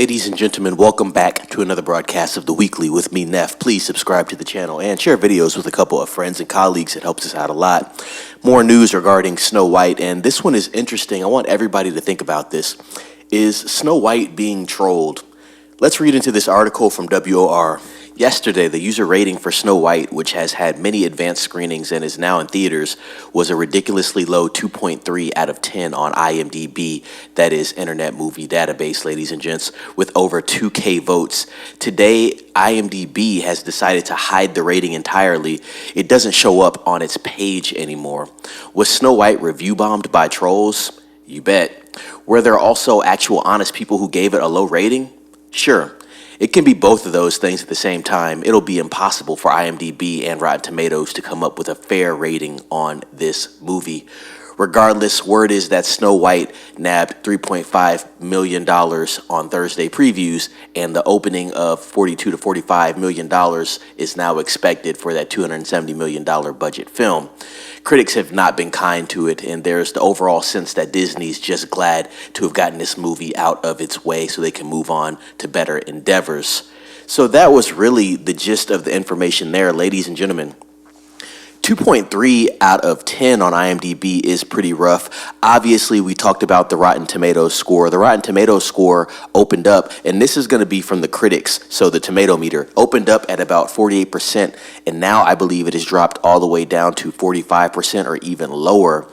Ladies and gentlemen, welcome back to another broadcast of The Weekly with me, Neff. Please subscribe to the channel and share videos with a couple of friends and colleagues. It helps us out a lot. More news regarding Snow White, and this one is interesting. I want everybody to think about this. Is Snow White being trolled? Let's read into this article from WOR. Yesterday, the user rating for Snow White, which has had many advanced screenings and is now in theaters, was a ridiculously low 2.3 out of 10 on IMdB. That is Internet Movie Database, ladies and gents, with over 2K votes. Today, IMdB has decided to hide the rating entirely. It doesn't show up on its page anymore. Was Snow White review bombed by trolls? You bet. Were there also actual honest people who gave it a low rating? Sure. It can be both of those things at the same time. It'll be impossible for IMdB and Rotten Tomatoes to come up with a fair rating on this movie. Regardless, word is that Snow White nabbed $3.5 million on Thursday previews, and the opening of $42 to $45 million is now expected for that $270 million budget film. Critics have not been kind to it, and there's the overall sense that Disney's just glad to have gotten this movie out of its way so they can move on to better endeavors. So that was really the gist of the information there, ladies and gentlemen. 2.3 out of 10 on IMdB is pretty rough. Obviously, we talked about the Rotten Tomatoes score. The Rotten Tomatoes score opened up, and this is going to be from the critics, so the tomato meter opened up at about 48%, and now I believe it has dropped all the way down to 45% or even lower.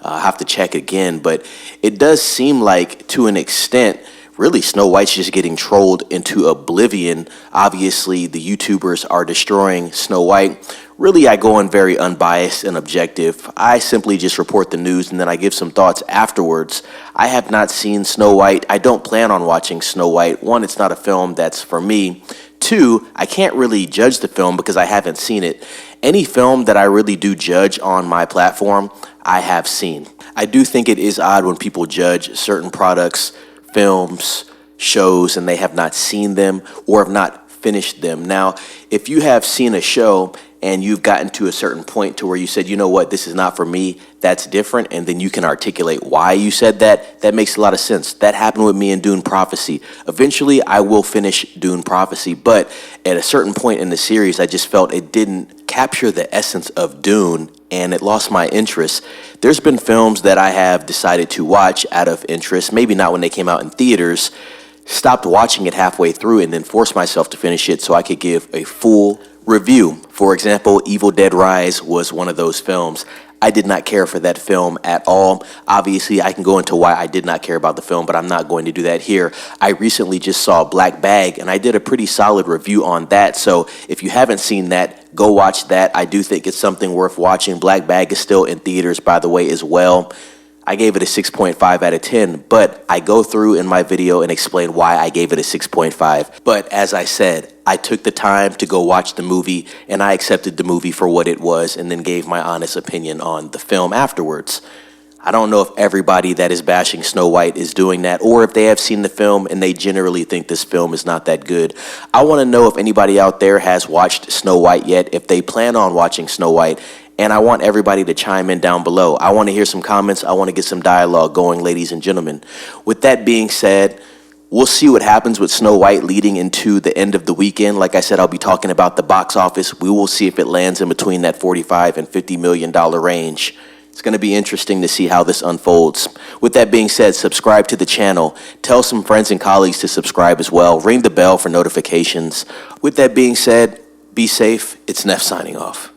I'll have to check again, but it does seem like, to an extent, really, Snow White's just getting trolled into oblivion. Obviously, the YouTubers are destroying Snow White. Really, I go in very unbiased and objective. I simply just report the news and then I give some thoughts afterwards. I have not seen Snow White. I don't plan on watching Snow White. One, it's not a film that's for me. Two, I can't really judge the film because I haven't seen it. Any film that I really do judge on my platform, I have seen. I do think it is odd when people judge certain products, films, shows, and they have not seen them or have not finished them. Now, if you have seen a show and you've gotten to a certain point to where you said, you know what, this is not for me, that's different, and then you can articulate why you said that, that makes a lot of sense. That happened with me in Dune Prophecy. Eventually, I will finish Dune Prophecy, but at a certain point in the series, I just felt it didn't capture the essence of Dune, and it lost my interest. There's been films that I have decided to watch out of interest, maybe not when they came out in theaters, stopped watching it halfway through and then forced myself to finish it so I could give a full review. For example, Evil Dead Rise was one of those films. I did not care for that film at all. Obviously, I can go into why I did not care about the film, but I'm not going to do that here. I recently just saw Black Bag, and I did a pretty solid review on that. So if you haven't seen that, go watch that. I do think it's something worth watching. Black Bag is still in theaters, by the way, as well. I gave it a 6.5 out of 10, but I go through in my video and explain why I gave it a 6.5. But as I said, I took the time to go watch the movie, and I accepted the movie for what it was and then gave my honest opinion on the film afterwards. I don't know if everybody that is bashing Snow White is doing that, or if they have seen the film and they generally think this film is not that good. I want to know if anybody out there has watched Snow White yet, if they plan on watching Snow White, and I want everybody to chime in down below. I want to hear some comments. I want to get some dialogue going, ladies and gentlemen. With that being said, we'll see what happens with Snow White leading into the end of the weekend. Like I said, I'll be talking about the box office. We will see if it lands in between that $45 and $50 million range. It's going to be interesting to see how this unfolds. With that being said, subscribe to the channel. Tell some friends and colleagues to subscribe as well. Ring the bell for notifications. With that being said, be safe. It's Neff signing off.